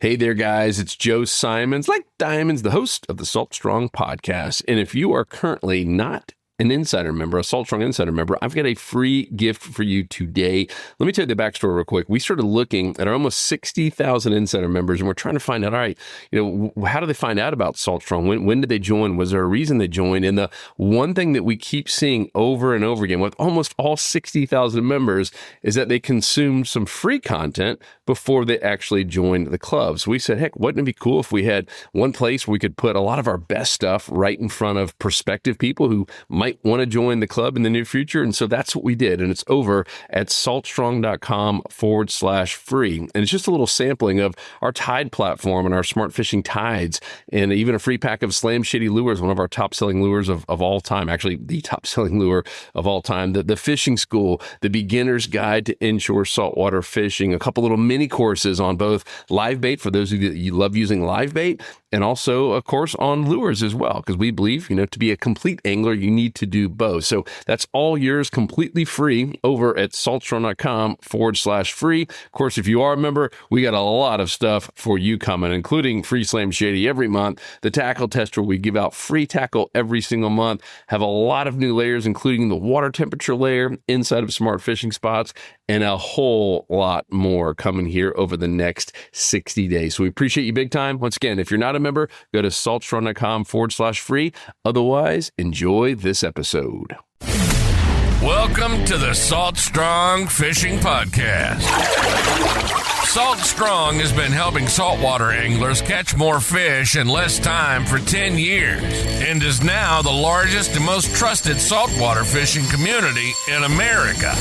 Hey there, guys. It's Joe Simons, like Diamonds, the host of the Salt Strong podcast. And if you are currently not an Insider member, a Salt Strong Insider member, I've got a free gift for you today. Let me tell you the backstory real quick. We started looking at our almost 60,000 Insider members, and we're trying to find out, all right, how do they find out about Salt Strong? When did they join? Was there a reason they joined? And the one thing that we keep seeing over and over again with almost all 60,000 members is that they consume some free content before they actually joined the club. So we said, heck, wouldn't it be cool if we had one place where we could put a lot of our best stuff right in front of prospective people who might want to join the club in the near future? And so that's what we did. And it's over at saltstrong.com/free. And it's just a little sampling of our Tide platform and our smart fishing tides, and even a free pack of Slam Shady lures, one of our top selling lures of all time, actually the top selling lure of all time, the fishing school, the beginner's guide to inshore saltwater fishing, a couple little mini courses on both live bait for those of you that you love using live bait, and also, of course, on lures as well, because we believe, to be a complete angler, you need to do both. So that's all yours completely free over at saltstrong.com/free. Of course, if you are a member, we got a lot of stuff for you coming, including free Slam Shady every month, the tackle tester, we give out free tackle every single month, have a lot of new layers, including the water temperature layer inside of smart fishing spots, and a whole lot more coming here over the next 60 days. So we appreciate you big time. Once again, if you're not a member, go to saltstrong.com/free. Otherwise, enjoy this episode. Welcome to the Salt Strong Fishing Podcast. Salt Strong has been helping saltwater anglers catch more fish in less time for 10 years and is now the largest and most trusted saltwater fishing community in America.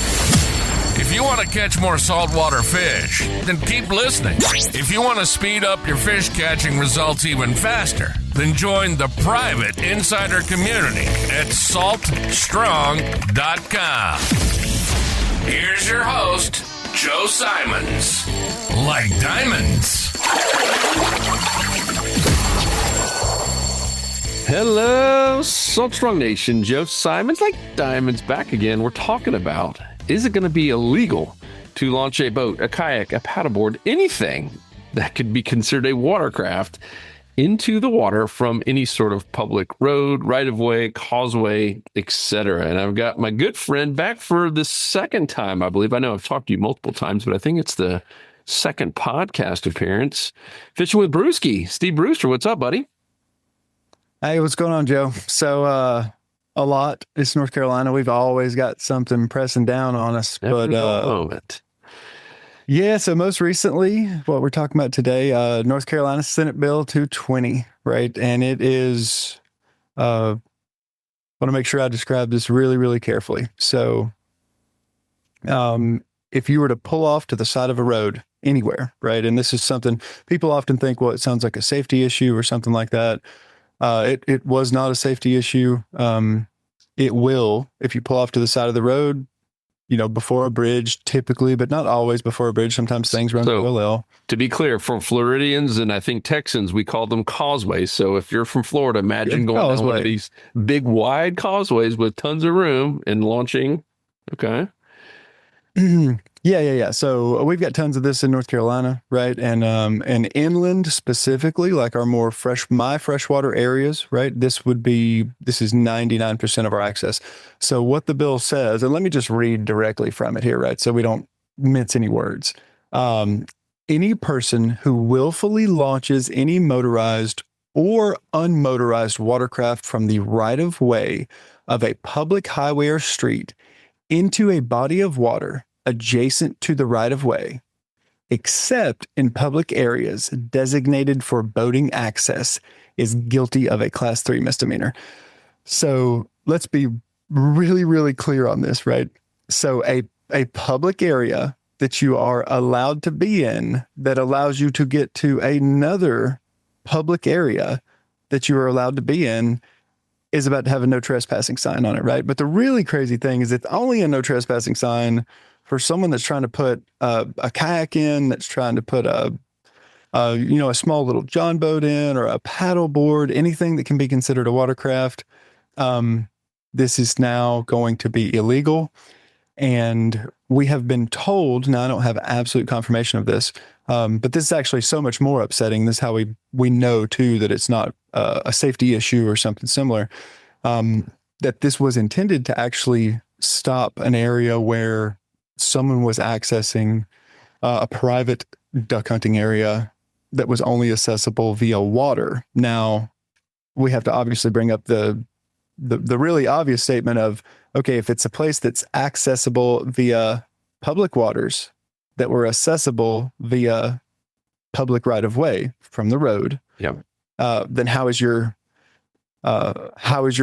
If you want to catch more saltwater fish, then keep listening. If you want to speed up your fish catching results even faster, then join the private insider community at saltstrong.com. Here's your host, Joe Simons. Like diamonds. Hello, Salt Strong Nation. Joe Simons, like diamonds, back again. We're talking about, is it going to be illegal to launch a boat, a kayak, a paddleboard, anything that could be considered a watercraft into the water from any sort of public road, right-of-way, causeway, etc.? And I've got my good friend back for the second time, I believe. I know I've talked to you multiple times, but I think it's the second podcast appearance. Fishing with Brewski. Steve Brewster, what's up, buddy? Hey, what's going on, Joe? So, a lot. It's North Carolina. We've always got something pressing down on us. Every moment. Yeah. So most recently, what we're talking about today, North Carolina Senate Bill 220, right? And it is, want to make sure I describe this really, really carefully. So, if you were to pull off to the side of a road anywhere, right? And this is something people often think, well, it sounds like a safety issue or something like that. It was not a safety issue. It will, if you pull off to the side of the road, before a bridge, typically, but not always before a bridge. Sometimes things run parallel. To be clear, for Floridians and I think Texans, we call them causeways. So if you're from Florida, imagine going down one of these big, wide causeways with tons of room and launching. Okay. Yeah. So we've got tons of this in North Carolina, right? And inland specifically, like our more freshwater areas, right? This is 99% of our access. So what the bill says, and let me just read directly from it here, right? So we don't mince any words. Any person who willfully launches any motorized or unmotorized watercraft from the right of way of a public highway or street into a body of water adjacent to the right-of-way, except in public areas designated for boating access, is guilty of a Class 3 misdemeanor. So let's be really, really clear on this, right? So a public area that you are allowed to be in that allows you to get to another public area that you are allowed to be in is about to have a no trespassing sign on it, right? But the really crazy thing is it's only a no trespassing sign for someone that's trying to put a kayak in, that's trying to put a small little john boat in, or a paddle board, anything that can be considered a watercraft. This is now going to be illegal. And we have been told, now I don't have absolute confirmation of this, But this is actually so much more upsetting. This is how we know too that it's not a safety issue or something similar. That this was intended to actually stop an area where someone was accessing a private duck hunting area that was only accessible via water. Now, we have to obviously bring up the really obvious statement of, okay, if it's a place that's accessible via public waters that were accessible via public right of way from the road, then how is your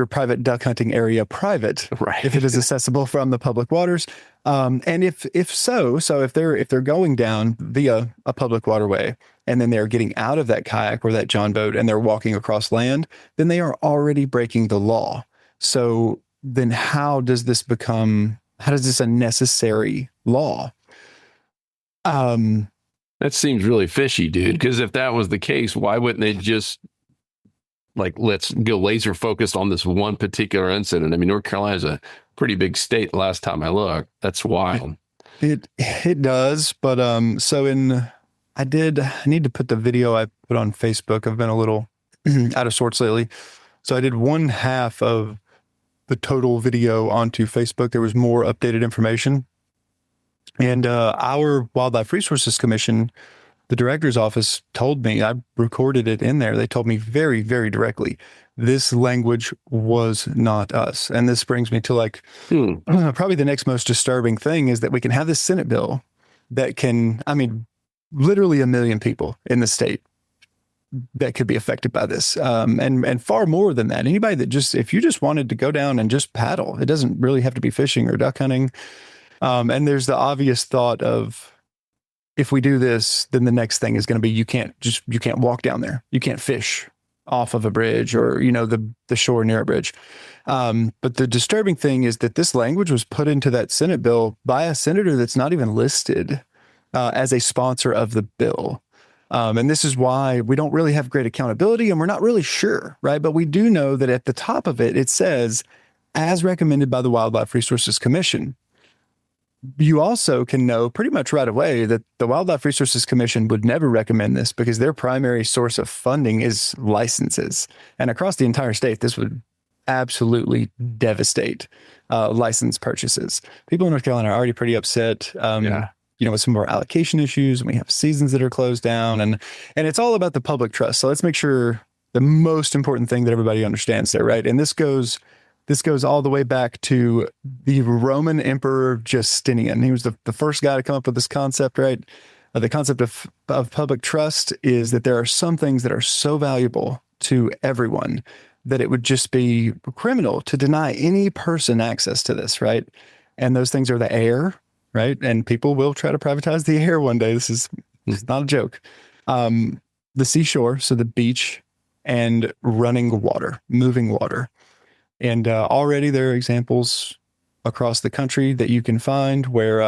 private duck hunting area private? Right. If it is accessible from the public waters, and if so if they're going down via a public waterway and then they're getting out of that kayak or that john boat and they're walking across land, then they are already breaking the law. So then how does this a necessary law? That seems really fishy, dude. Because if that was the case, why wouldn't they just let's go laser focused on this one particular incident? I mean, North Carolina's a pretty big state. Last time I looked, that's wild. It does, but I need to put the video I put on Facebook. I've been a little out of sorts lately, so I did one half of the total video onto Facebook. There was more updated information, and our Wildlife Resources Commission, the director's office, told me, I recorded it in there. They told me very, very directly, this language was not us. And this brings me to probably the next most disturbing thing is that we can have this Senate bill that can, literally 1 million people in the state that could be affected by this. And far more than that. Anybody that if you just wanted to go down and just paddle, it doesn't really have to be fishing or duck hunting. And there's the obvious thought of, if we do this, then the next thing is going to be, you can't walk down there. You can't fish off of a bridge or, the shore near a bridge. But the disturbing thing is that this language was put into that Senate bill by a senator that's not even listed as a sponsor of the bill. And this is why we don't really have great accountability and we're not really sure, right? But we do know that at the top of it, it says, as recommended by the Wildlife Resources Commission. You also can know pretty much right away that the Wildlife Resources Commission would never recommend this because their primary source of funding is licenses. And across the entire state, this would absolutely devastate license purchases. People in North Carolina are already pretty upset. With some of our allocation issues, and we have seasons that are closed down, and it's all about the public trust. So let's make sure the most important thing that everybody understands there, right? And this goes all the way back to the Roman Emperor Justinian. He was the first guy to come up with this concept, right? The concept of public trust is that there are some things that are so valuable to everyone that it would just be criminal to deny any person access to this, right? And those things are the air, right? And people will try to privatize the air one day. It's not a joke. The seashore, so the beach, and running water, moving water. And already there are examples across the country that you can find where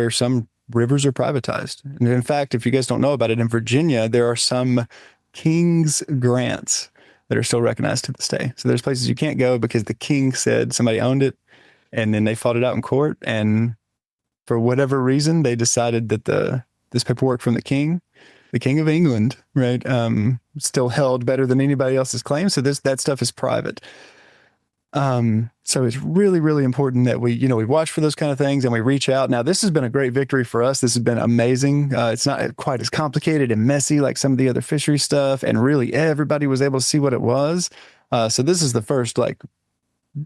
some rivers are privatized. And in fact, if you guys don't know about it, in Virginia, there are some King's grants that are still recognized to this day. So there's places you can't go because the king said somebody owned it, and then they fought it out in court. And for whatever reason, they decided that this paperwork from the king of England, right, still held better than anybody else's claim. So that stuff is private. So it's really, really important that we watch for those kind of things and we reach out. Now, this has been a great victory for us. This has been amazing. It's not quite as complicated and messy like some of the other fishery stuff. And really everybody was able to see what it was. So this is the first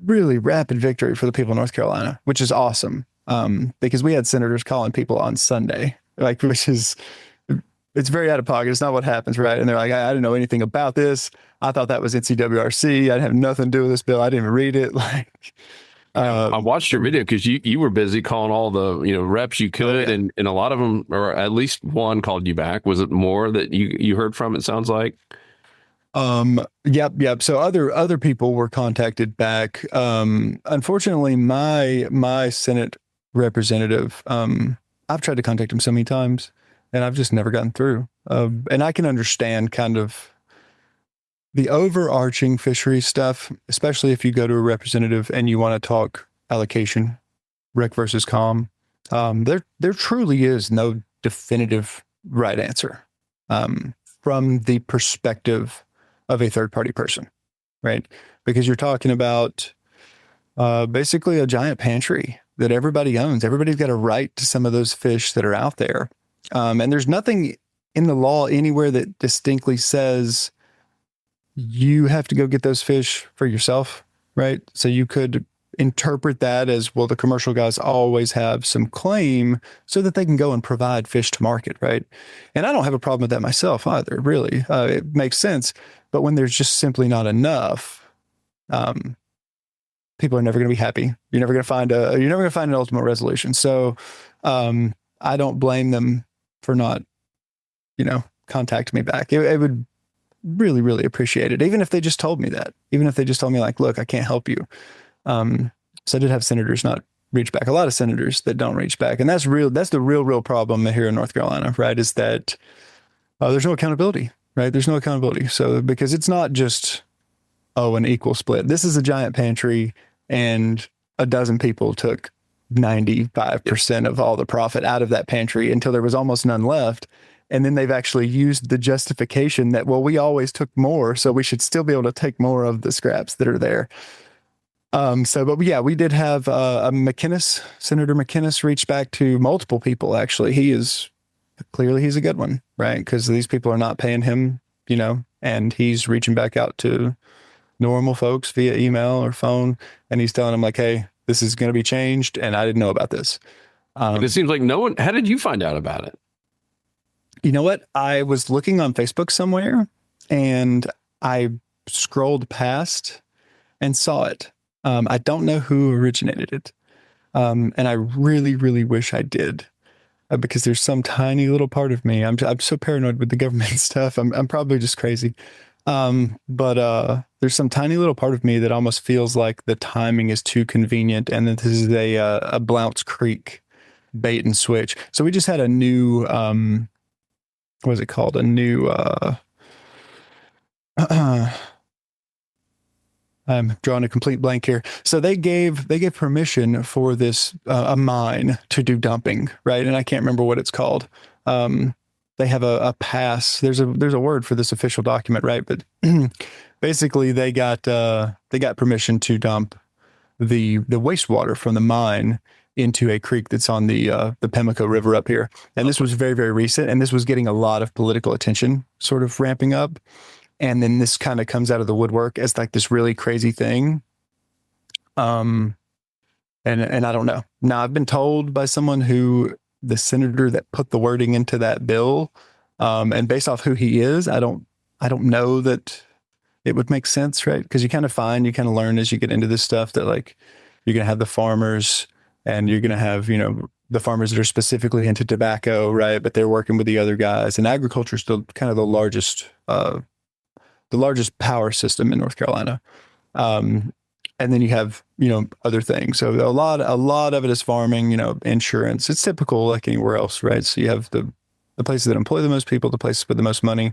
really rapid victory for the people of North Carolina, which is awesome. Because we had senators calling people on Sunday, it's very out of pocket. It's not what happens, right? And they're like, I didn't know anything about this. I thought that was NCWRC. I'd have nothing to do with this bill. I didn't even read it. I watched your video because you were busy calling all the reps you could, and a lot of them, or at least one, called you back. Was it more that you heard from? It sounds like. Yep. So other people were contacted back. Unfortunately, my Senate representative, I've tried to contact him so many times, and I've just never gotten through. And I can understand kind of the overarching fishery stuff, especially if you go to a representative and you want to talk allocation, rec versus com. There truly is no definitive right answer from the perspective of a third party person, right? Because you're talking about basically a giant pantry that everybody owns. Everybody's got a right to some of those fish that are out there. And there's nothing in the law anywhere that distinctly says you have to go get those fish for yourself, right? So you could interpret that as, well, the commercial guys always have some claim so that they can go and provide fish to market, right? And I don't have a problem with that myself either, really. It makes sense. But when there's just simply not enough, people are never going to be happy. You're never going to find an ultimate resolution. So I don't blame them for not, contact me back. It would really, really appreciate it. Even if they just told me that, even if they just told me like, look, I can't help you. So I did have senators not reach back, a lot of senators that don't reach back. And that's the real problem here in North Carolina, right? Is that there's no accountability, right? There's no accountability. So, because it's not just, an equal split. This is a giant pantry and a dozen people took 95% of all the profit out of that pantry until there was almost none left. And then they've actually used the justification that, well, we always took more, so we should still be able to take more of the scraps that are there. But yeah, we did have Senator McInnes reach back to multiple people. Actually, he's a good one, right? Because these people are not paying him, and he's reaching back out to normal folks via email or phone, and he's telling them like, hey, this is going to be changed, and I didn't know about this. It seems like no one. How did you find out about it? You know what? I was looking on Facebook somewhere, and I scrolled past and saw it. I don't know who originated it. And I really, really wish I did, because there's some tiny little part of me. I'm so paranoid with the government stuff. I'm probably just crazy. But there's some tiny little part of me that almost feels like the timing is too convenient, and that this is a Blount's Creek bait and switch. So we just had a new, what is it called? A new, I'm drawing a complete blank here. So they gave permission for this, a mine to do dumping, right? And I can't remember what it's called. They have a pass. There's a word for this official document, right? But basically they got permission to dump the wastewater from the mine into a creek that's on the Pimlico River up here. And this was very, very recent, and this was getting a lot of political attention sort of ramping up. And then this kind of comes out of the woodwork as like this really crazy thing. And I don't know. Now, I've been told by someone the senator that put the wording into that bill, and based off who he is, I don't know that it would make sense, right? Because you kind of learn as you get into this stuff that like you're going to have the farmers, and you're going to have, the farmers that are specifically into tobacco, right? But they're working with the other guys, and agriculture is still kind of the largest power system in North Carolina. And then you have, other things. So a lot of it is farming, insurance. It's typical like anywhere else, right? So you have the places that employ the most people, the places with the most money,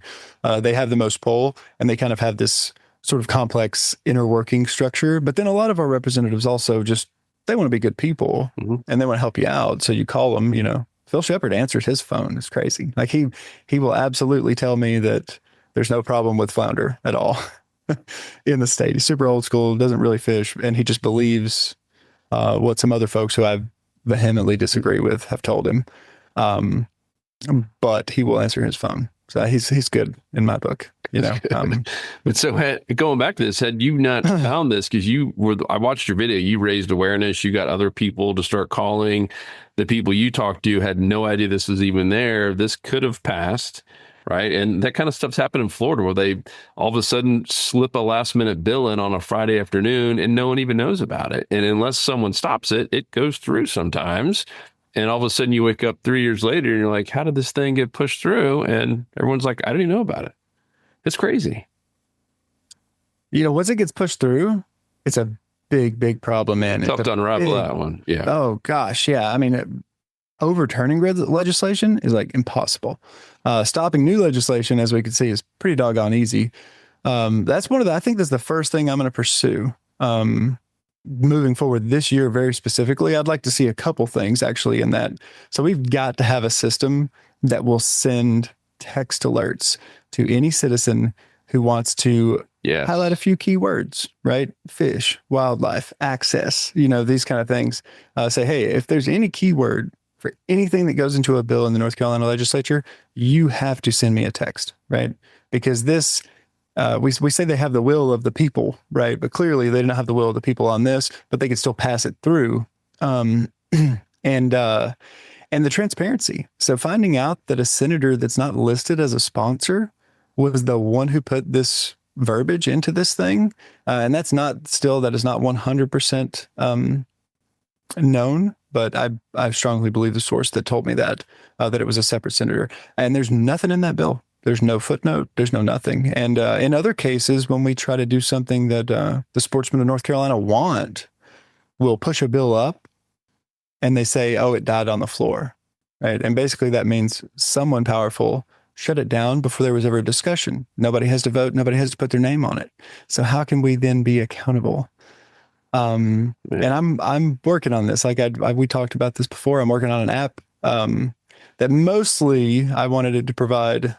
they have the most pull, and they kind of have this sort of complex inner working structure. But then a lot of our representatives also they want to be good people, mm-hmm. and they want to help you out. So you call them, Phil Shepard answers his phone. It's crazy. Like he will absolutely tell me that there's no problem with flounder at all in the state. He's super old school, doesn't really fish, and he just believes what some other folks who I vehemently disagree with have told him. But he will answer his phone. So he's good in my book, But so going back to this, had you not found this, because I watched your video, you raised awareness, you got other people to start calling. The people you talked to had no idea this was even there. This could have passed, right? And that kind of stuff's happened in Florida, where they all of a sudden slip a last minute bill in on a Friday afternoon and no one even knows about it. And unless someone stops it, it goes through sometimes. And all of a sudden you wake up 3 years later and you're like, how did this thing get pushed through? And everyone's like, I didn't even know about it. It's crazy. Once it gets pushed through, it's a big, big problem, man. Tough to unravel that one. Yeah. Oh gosh. Yeah. I mean, overturning legislation is like impossible. Stopping new legislation, as we can see, is pretty doggone easy. That's I think that's the first thing I'm going to pursue. moving forward this year, very specifically, I'd like to see a couple things actually in that. So we've got to have a system that will send text alerts to any citizen who wants to highlight a few keywords, right? Fish, wildlife, access, these kind of things. Say, hey, if there's any keyword for anything that goes into a bill in the North Carolina legislature, you have to send me a text, right? Because this, we say they have the will of the people, right? But clearly they don't have the will of the people on this, but they can still pass it through. And the transparency. So finding out that a senator that's not listed as a sponsor was the one who put this verbiage into this thing. And that is not 100% known, but I strongly believe the source that told me that it was a separate senator. And there's nothing in that bill. There's no footnote. There's no nothing. And in other cases, when we try to do something that the sportsmen of North Carolina want, we'll push a bill up and they say, oh, it died on the floor, right? And basically that means someone powerful shut it down before there was ever a discussion. Nobody has to vote. Nobody has to put their name on it. So how can we then be accountable? And I'm working on this. Like we talked about this before. I'm working on an app that mostly I wanted it to provide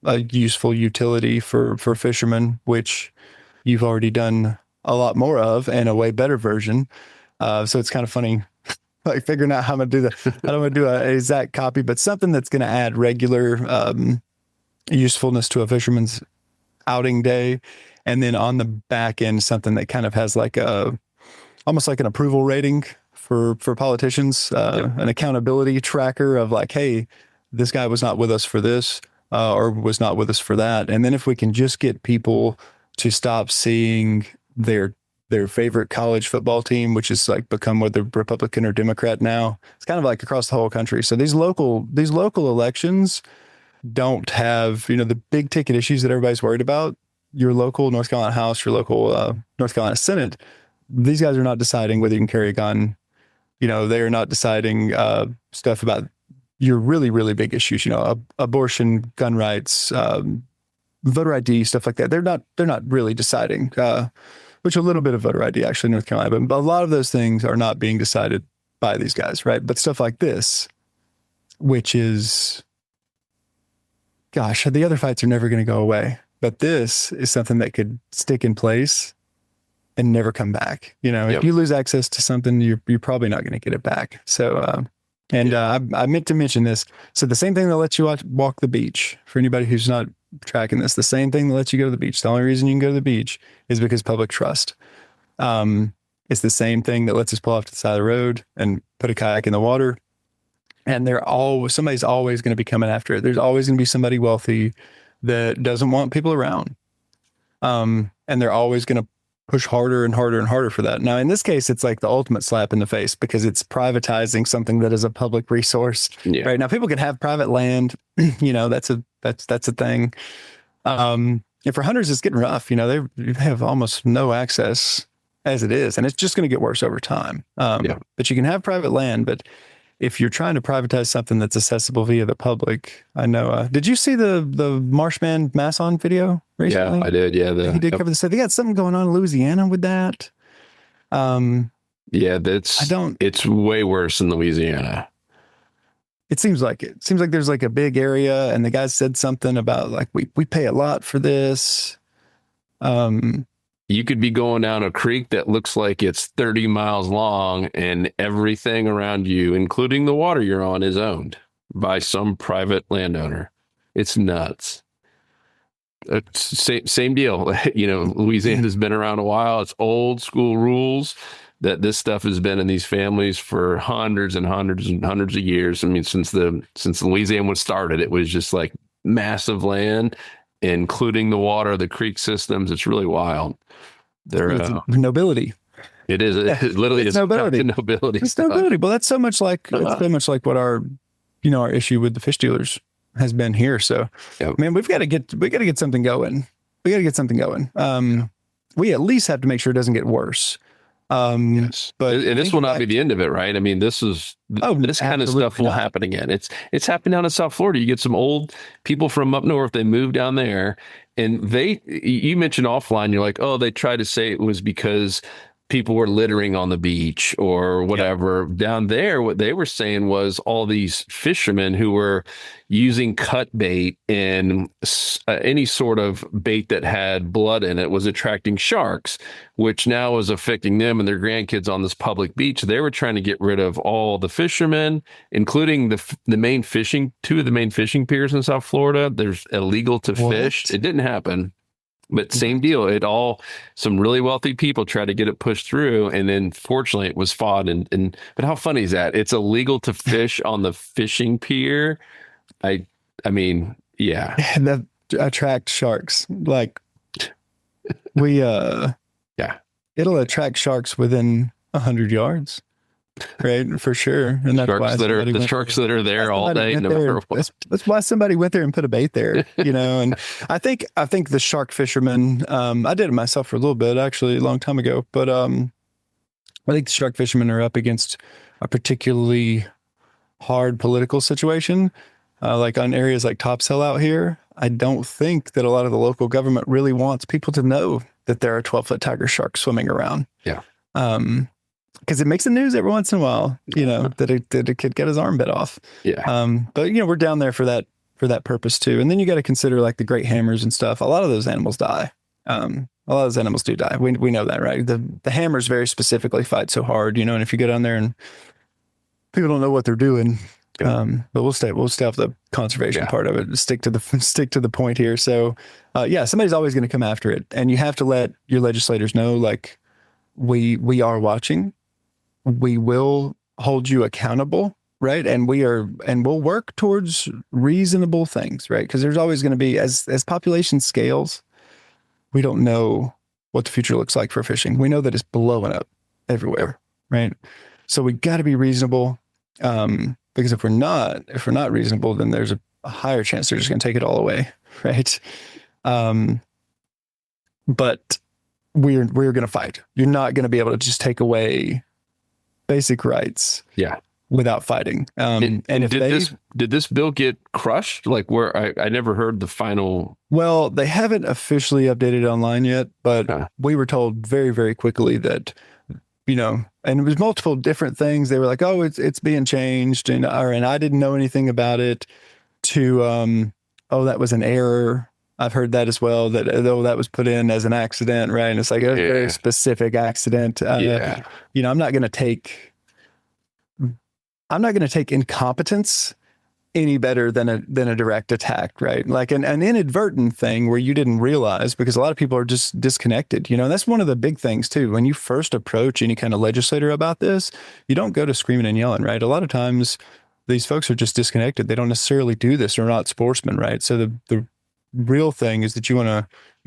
a useful utility for fishermen, which you've already done a lot more of and a way better version. So it's kind of funny, like figuring out how I'm going to do that. I don't want to do an exact copy, but something that's going to add regular usefulness to a fisherman's outing day. And then on the back end, something that kind of has like almost like an approval rating for politicians, an accountability tracker of like, hey, this guy was not with us for this or was not with us for that. And then if we can just get people to stop seeing their favorite college football team, which is like become whether Republican or Democrat now, it's kind of like across the whole country. So these local elections don't have, the big ticket issues that everybody's worried about. Your local North Carolina House, your local North Carolina Senate, these guys are not deciding whether you can carry a gun. They are not deciding stuff about your really, really big issues, abortion, gun rights, voter ID, stuff like that. They're not really deciding, which a little bit of voter ID actually in North Carolina, but a lot of those things are not being decided by these guys, right? But stuff like this, which is, gosh, the other fights are never going to go away. But this is something that could stick in place and never come back. If you lose access to something, you're probably not going to get it back. So, I meant to mention this. So the same thing that lets you walk the beach, for anybody who's not tracking this, the same thing that lets you go to the beach. The only reason you can go to the beach is because public trust. It's the same thing that lets us pull off to the side of the road and put a kayak in the water. And somebody's always going to be coming after it. There's always going to be somebody wealthy that doesn't want people around. And they're always going to push harder and harder and harder for that. Now, in this case, it's like the ultimate slap in the face because it's privatizing something that is a public resource. Yeah. Right now, people can have private land. That's a thing. And for hunters, it's getting rough. They have almost no access as it is, and it's just going to get worse over time. But you can have private land, but if you're trying to privatize something that's accessible via the public, I know. Did you see the Marshman Masson video recently? Yeah, I did. Yeah, he did cover this. They got something going on in Louisiana with that. It's way worse in Louisiana. It seems like there's like a big area, and the guy said something about like we pay a lot for this. You could be going down a creek that looks like it's 30 miles long and everything around you, including the water you're on, is owned by some private landowner. It's nuts. Same deal. Louisiana's been around a while. It's old school rules that this stuff has been in these families for hundreds and hundreds and hundreds of years. I mean, since Louisiana was started, it was just like massive land, including the water, the creek systems. It's really wild. It's nobility. It is. It literally it's is nobility. Nobility. It's nobility. Well, that's so much like what our issue with the fish dealers has been here. So, man, we got to get something going. We got to get something going. We at least have to make sure it doesn't get worse. Yes. But this will not be the end of it, right? I mean, this kind of stuff will happen again. It's happened down in South Florida. You get some old people from up north, they move down there, and you mentioned offline, you're like, oh, they tried to say it was because people were littering on the beach or whatever. Down there, what they were saying was all these fishermen who were using cut bait and any sort of bait that had blood in it was attracting sharks, which now was affecting them and their grandkids on this public beach. They were trying to get rid of all the fishermen, including the main fishing, two of the main fishing piers in South Florida. There's illegal to fish. It didn't happen. But same deal. Some really wealthy people tried to get it pushed through, and then fortunately it was fought. But how funny is that? It's illegal to fish on the fishing pier. I mean, yeah. That attract sharks. Like we, it'll attract sharks within 100 yards. Right, for sure. And that's why the sharks that are there all day, no matter what. That's why somebody went there and put a bait there, And I think the shark fishermen, I did it myself for a little bit, actually, a long time ago. But I think the shark fishermen are up against a particularly hard political situation, like on areas like Topsail out here. I don't think that a lot of the local government really wants people to know that there are 12-foot tiger sharks swimming around. Yeah. Because it makes the news every once in a while, that a kid got his arm bit off. Yeah. But we're down there for that purpose too. And then you got to consider like the great hammers and stuff. A lot of those animals die. A lot of those animals do die. We know that, right? The hammers very specifically fight so hard, and if you go down there and people don't know what they're doing. But we'll stay off the conservation part of it. Stick to the point here. So, somebody's always going to come after it, and you have to let your legislators know, like, we are watching. We will hold you accountable, right? And we'll work towards reasonable things, right? Because there's always going to be, as population scales, we don't know what the future looks like for fishing. We know that it's blowing up everywhere, right? So we got to be reasonable, because if we're not reasonable, then there's a higher chance they're just going to take it all away, right? But we're going to fight. You're not going to be able to just take away basic rights without fighting. And did this bill get crushed? Like, where I never heard the final. Well, they haven't officially updated it online yet, but we were told very, very quickly that, and it was multiple different things. They were like, oh, it's being changed. And I didn't know anything about it, to, that was an error. I've heard that as well, that that was put in as an accident, right? And it's like a very specific accident. I'm not going to take incompetence any better than a direct attack, right? Like an inadvertent thing where you didn't realize, because a lot of people are just disconnected. That's one of the big things too. When you first approach any kind of legislator about this, you don't go to screaming and yelling, right? A lot of times these folks are just disconnected. They don't necessarily do this. They're not sportsmen, right? So the real thing is that you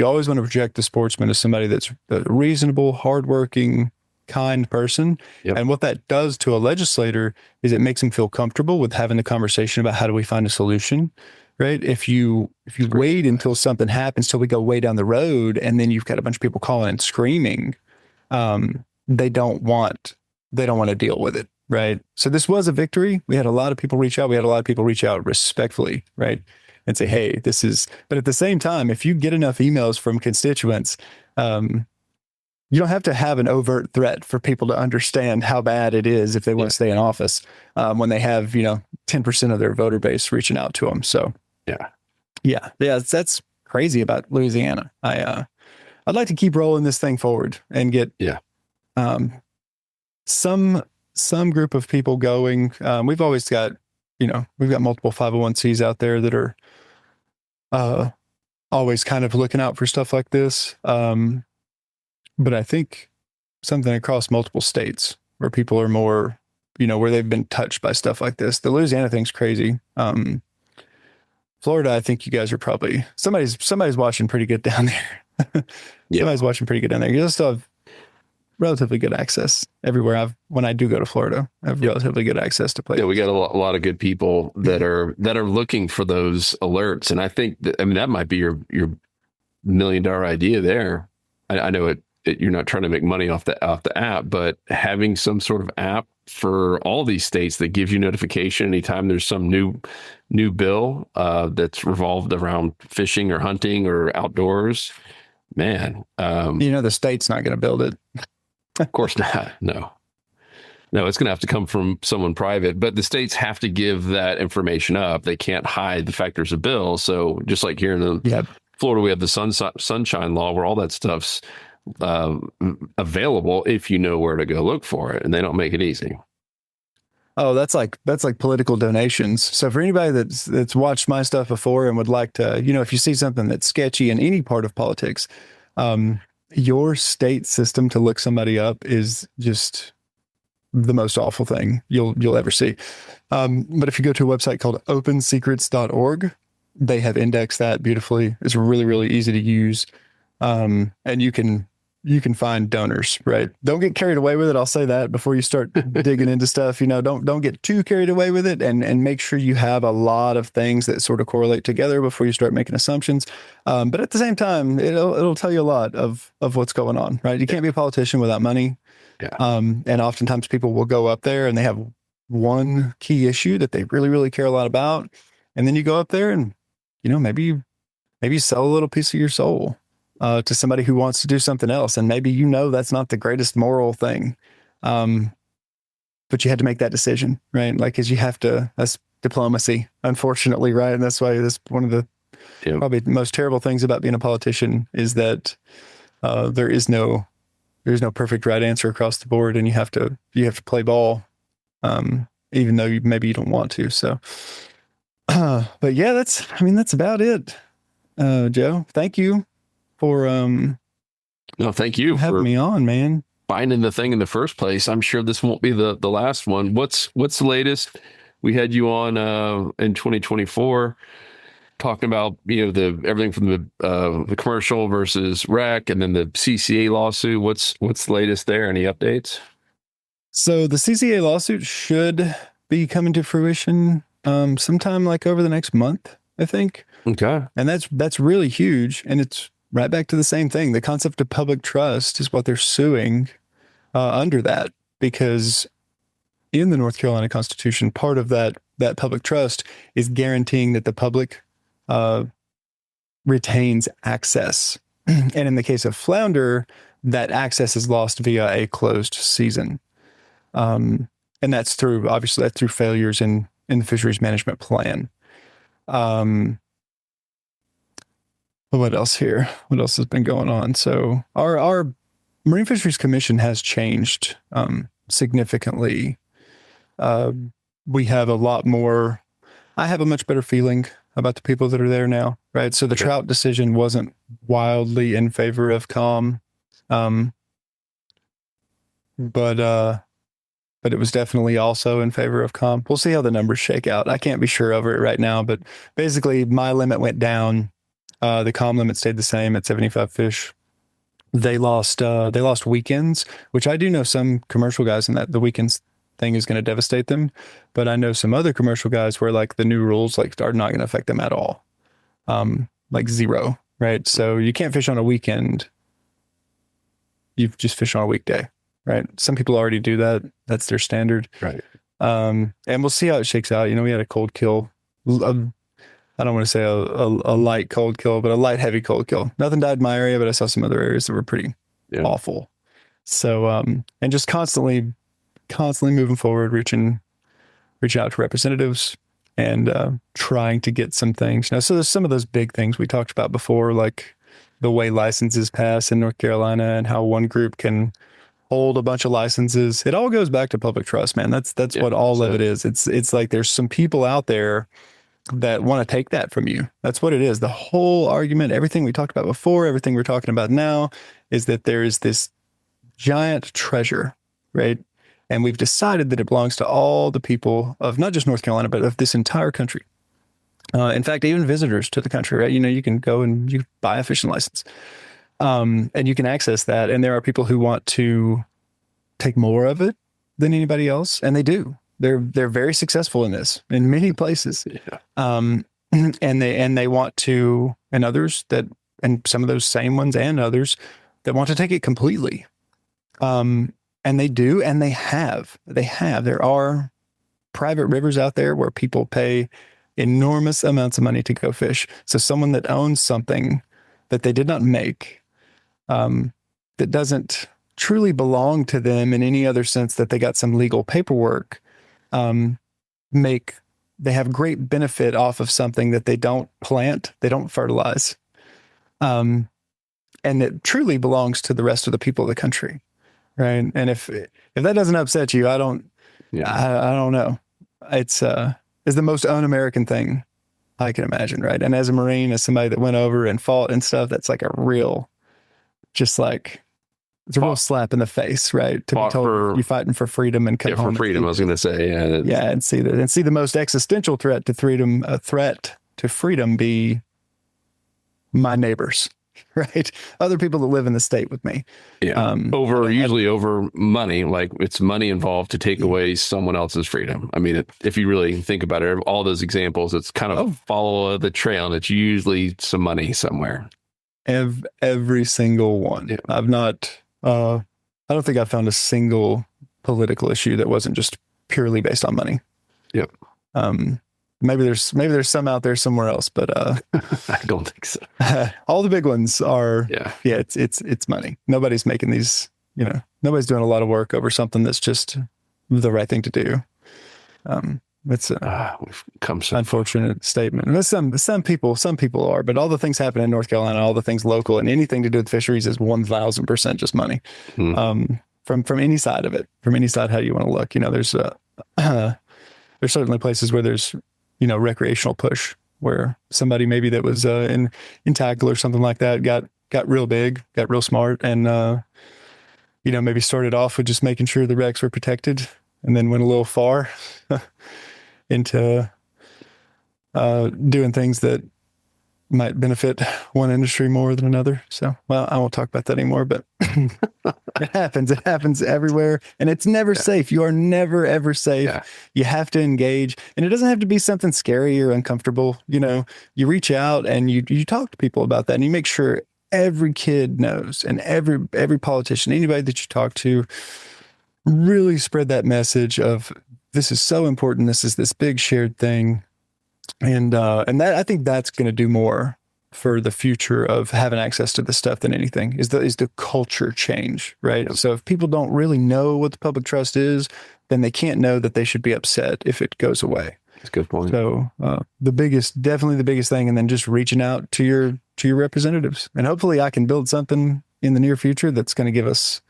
always want to project the sportsman as somebody that's a reasonable, hardworking, kind person. Yep. And what that does to a legislator is it makes them feel comfortable with having the conversation about how do we find a solution, right? If you wait until something happens, till we go way down the road, and then you've got a bunch of people calling and screaming, they don't want to deal with it, right? So this was a victory. We had a lot of people reach out. We had a lot of people reach out respectfully, right? And say, hey, but at the same time, if you get enough emails from constituents, you don't have to have an overt threat for people to understand how bad it is if they want to stay in office, when they have, 10% of their voter base reaching out to them. So that's crazy about Louisiana. I'd like to keep rolling this thing forward and get some group of people going. We've always got, we've got multiple 501(c)s out there that are always kind of looking out for stuff like this. But I think something across multiple states where people are more, where they've been touched by stuff like this. The Louisiana thing's crazy. Florida, I think you guys are probably, somebody's watching pretty good down there. Somebody's watching pretty good down there. You still have relatively good access everywhere. When I do go to Florida, I have relatively good access to places. Yeah, we got a lot of good people that are looking for those alerts, and I think that might be your $1 million idea there. I know you're not trying to make money off the app, but having some sort of app for all these states that gives you notification anytime there's some new bill that's revolved around fishing or hunting or outdoors. Man, the state's not going to build it. Of course not. No. No, it's going to have to come from someone private, but the states have to give that information up. They can't hide the fact there's a bill. So just like here in Florida, we have the sunshine law where all that stuff's available if you know where to go look for it, and they don't make it easy. Oh, that's like political donations. So for anybody that's watched my stuff before and would like to, if you see something that's sketchy in any part of politics, your state system to look somebody up is just the most awful thing you'll ever see. But if you go to a website called opensecrets.org, they have indexed that beautifully. It's really, really easy to use. And you can find donors, right? Don't get carried away with it. I'll say that before you start digging into stuff. Don't get too carried away with it, and make sure you have a lot of things that sort of correlate together before you start making assumptions. But at the same time, it'll tell you a lot of what's going on, right? You can't be a politician without money. Yeah. And oftentimes people will go up there and they have one key issue that they really, really care a lot about. And then you go up there and, maybe you sell a little piece of your soul to somebody who wants to do something else. And maybe, that's not the greatest moral thing. But you had to make that decision, right? Like, cause you have to, that's diplomacy, unfortunately. Right. And that's why that's one of the probably the most terrible things about being a politician is that there's no perfect right answer across the board, and you have to play ball, even though maybe you don't want to. So, but yeah, that's about it. Joe, thank you for thank you having for me on, man. Finding the thing in the first place. I'm sure this won't be the last one. What's the latest? We had you on in 2024. Talking about everything from the commercial versus rec, and then the CCA lawsuit. What's the latest there? Any updates? So the CCA lawsuit should be coming to fruition sometime like over the next month, I think. Okay, and that's really huge, and it's right back to the same thing. The concept of public trust is what they're suing under that, because in the North Carolina Constitution, part of that public trust is guaranteeing that the public retains access. And in the case of flounder, that access is lost via a closed season. And that's through failures in the fisheries management plan. What else here? What else has been going on? So our Marine Fisheries Commission has changed significantly. We have a lot more. I have a much better feeling about the people that are there now, right? So the trout decision wasn't wildly in favor of COM, but it was definitely also in favor of COM. We'll see how the numbers shake out. I can't be sure over it right now, but basically my limit went down. The COM limit stayed the same at 75 fish. They lost weekends, which I do know some commercial guys in that the weekends thing is going to devastate them. But I know some other commercial guys where like the new rules like are not going to affect them at all. Like zero, right? So you can't fish on a weekend. You just fish on a weekday, right? Some people already do that. That's their standard. Right. And we'll see how it shakes out. We had a cold kill. I don't want to say a light cold kill, but a light heavy cold kill. Nothing died in my area, but I saw some other areas that were pretty awful. So, and just constantly moving forward, reaching out to representatives and trying to get some things. So there's some of those big things we talked about before, like the way licenses pass in North Carolina and how one group can hold a bunch of licenses. It all goes back to public trust, man. That's what all of it is. It's like there's some people out there that want to take that from you. That's what it is. The whole argument, everything we talked about before, everything we're talking about now is that there is this giant treasure, right? And we've decided that it belongs to all the people of not just North Carolina, but of this entire country. In fact, even visitors to the country, right? You can go and you buy a fishing license and you can access that. And there are people who want to take more of it than anybody else. And they do. They're very successful in this in many places. Yeah. And they want to, and others that, and some of those same ones and others that want to take it completely. And they do, and they have. There are private rivers out there where people pay enormous amounts of money to go fish. So someone that owns something that they did not make, that doesn't truly belong to them in any other sense that they got some legal paperwork, they have great benefit off of something that they don't plant, they don't fertilize, and it truly belongs to the rest of the people of the country, right? And if that doesn't upset you, I don't know. It's the most un-American thing I can imagine, right? And as a Marine, as somebody that went over and fought and stuff, that's like a real, just like, it's a real slap in the face, right? To be told you're fighting for freedom and come home for freedom. I was going to say, and see the most existential threat to freedom, be my neighbors, right? Other people that live in the state with me. Yeah. Usually over money, like it's money involved to take away someone else's freedom. I mean, if you really think about it, all those examples, it's kind of follow the trail, and it's usually some money somewhere. Every single one. Yeah. I don't think I found a single political issue that wasn't just purely based on money. Yep. Maybe there's some out there somewhere else, but I don't think so. All the big ones are it's money. Nobody's making these, nobody's doing a lot of work over something that's just the right thing to do. It's we've come so unfortunate statement. And some people are, but all the things happening in North Carolina, all the things local, and anything to do with fisheries is 1,000% just money. From any side of it, from any side how you want to look. There's certainly places where there's recreational push, where somebody maybe that was in tackle or something like that got real big, got real smart, and maybe started off with just making sure the wrecks were protected, and then went a little far into doing things that might benefit one industry more than another. So, well, I won't talk about that anymore, but it happens everywhere, and it's never safe. You are never, ever safe. Yeah. You have to engage, and it doesn't have to be something scary or uncomfortable. You reach out and you talk to people about that, and you make sure every kid knows, and every politician, anybody that you talk to, really spread that message of this is so important. This is this big shared thing. And that, I think that's going to do more for the future of having access to this stuff than anything is the culture change, right? Yep. So if people don't really know what the public trust is, then they can't know that they should be upset if it goes away. That's a good point. So definitely the biggest thing, and then just reaching out to your representatives, and hopefully I can build something in the near future that's going to give us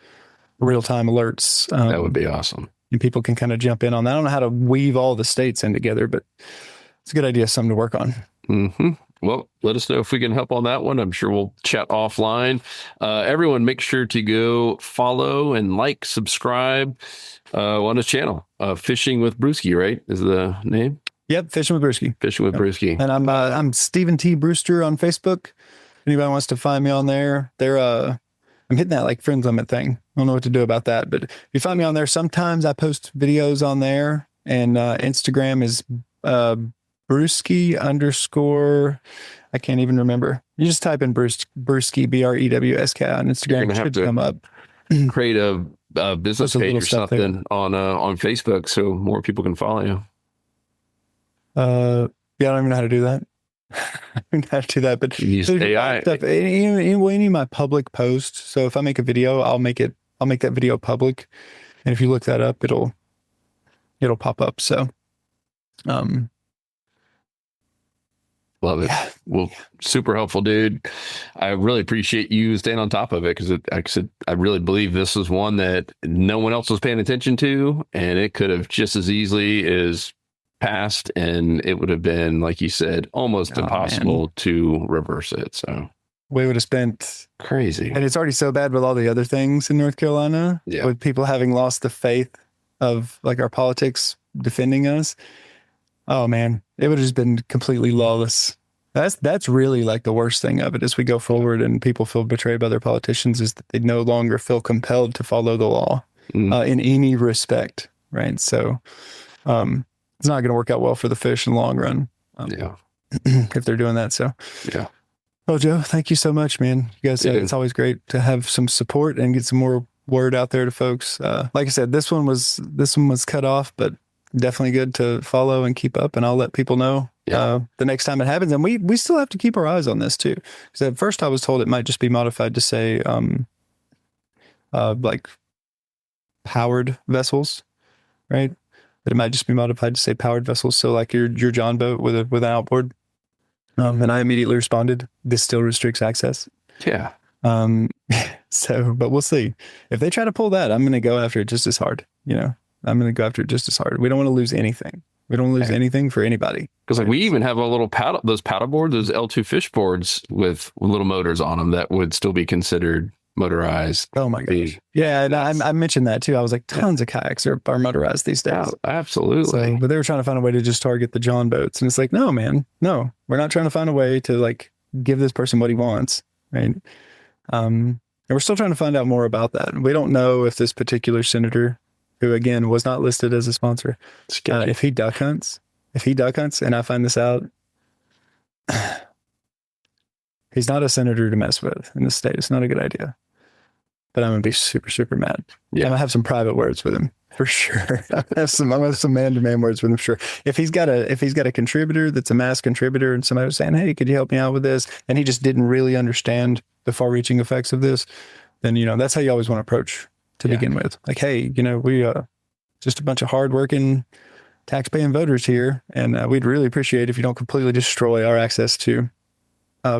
real-time alerts. That would be awesome. And people can kind of jump in on that. I don't know how to weave all the states in together, but it's a good idea, something to work on. Mm-hmm. Well, let us know if we can help on that one. I'm sure we'll chat offline. Everyone, make sure to go follow and subscribe on his channel. Fishing with Brewski, right? Is the name? Yep, Fishing with Brewski. Fishing with Brewski. And I'm Stephen T. Brewster on Facebook. If anybody wants to find me on there, I'm hitting that friend limit thing. I don't know what to do about that, but if you find me on there, sometimes I post videos on there, and Instagram is Brewski _, I can't even remember. You just type in Brewski, BREWSK on Instagram. It should come up. Create a business page or something on Facebook so more people can follow you. I don't even know how to do that. I don't know how to do that, but use AI. Any of my public posts. So if I make a video, I'll make that video public, and if you look that up, it'll pop up. So, love it. Yeah. Well, super helpful, dude. I really appreciate you staying on top of it, because like I said, I really believe this is one that no one else was paying attention to, and it could have just as easily as passed, and it would have been, like you said, almost impossible to reverse it. So we would have spent crazy, and it's already so bad with all the other things in North Carolina, with people having lost the faith of our politics defending us. Oh man, it would have just been completely lawless. That's really the worst thing of it as we go forward and people feel betrayed by their politicians, is that they no longer feel compelled to follow the law in any respect, right? So it's not going to work out well for the fish in the long run if they're doing that. So yeah. Well, Joe, thank you so much, man. You guys, it's always great to have some support and get some more word out there to folks. Like I said, this one was cut off, but definitely good to follow and keep up. And I'll let people know the next time it happens. And we still have to keep our eyes on this too, because at first I was told it might just be modified to say like powered vessels, right? But it might just be modified to say powered vessels. So like your John boat with an outboard. And I immediately responded, this still restricts access. Yeah. So, but we'll see. If they try to pull that, I'm going to go after it just as hard. I'm going to go after it just as hard. We don't want to lose anything. We don't lose anything for anybody. Because like we even have a little those paddleboard, those L2 fish boards with little motors on them that would still be considered motorized. Oh my gosh. Yeah. And I mentioned that too. I was like, tons of kayaks are motorized these days. Yeah, absolutely. So, but they were trying to find a way to just target the John boats. And it's like, no, man, no, we're not trying to find a way to like give this person what he wants. Right. And we're still trying to find out more about that. We don't know if this particular senator, who again was not listed as a sponsor, if he duck hunts and I find this out, he's not a senator to mess with in this state. It's not a good idea. But I'm going to be super, super mad. Yeah. I'm going to have some private words with him for sure. I'm going to have some man-to-man words with him, sure. If he's got a contributor that's a mass contributor and somebody was saying, hey, could you help me out with this? And he just didn't really understand the far-reaching effects of this, then, that's how you always want to approach to begin with. Like, hey, we just a bunch of hardworking, tax-paying voters here, and we'd really appreciate if you don't completely destroy our access to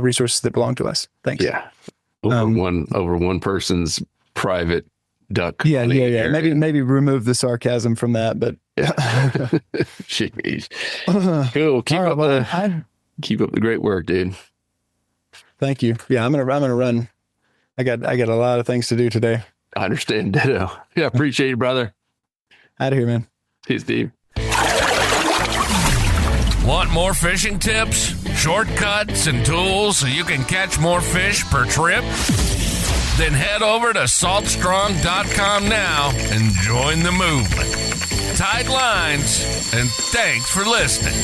resources that belong to us. Thanks. Yeah. Over one person's private duck. Yeah. Maybe remove the sarcasm from that, but Jeez. Cool. Keep up the great work, dude. Thank you. Yeah, I'm gonna run. I got a lot of things to do today. I understand. Ditto. Yeah, appreciate you, brother. Out of here, man. See you, Steve. Want more fishing tips, shortcuts, and tools so you can catch more fish per trip? Then head over to saltstrong.com now and join the movement. Tight lines, and thanks for listening.